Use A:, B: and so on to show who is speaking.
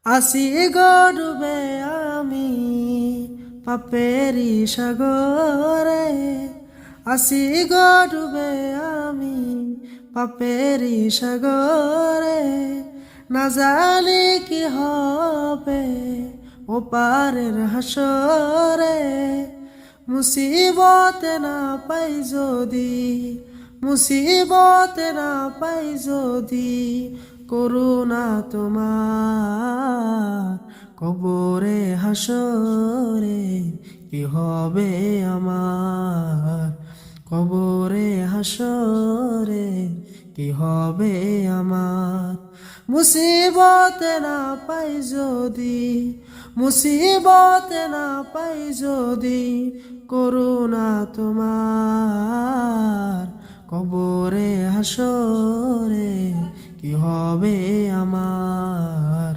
A: আসি গডুবে আমি পাপেরি সাগরে, আসি গডুবে আমি পাপেরি সাগরে, না জানি কি হবে ওপারের হাসরে। মুসিবতে না পাই যদি, মুসিবতে না পাই যদি, করুণা তোমার কবরে হাসরে কি হবে আমার, কবরে হাসরে কি হবে আমার। মুসিবতে না পাই যদি, মুসিবতে না পাই যদি, করুণা তোমার কবরে হাসরে কি হবে আমার।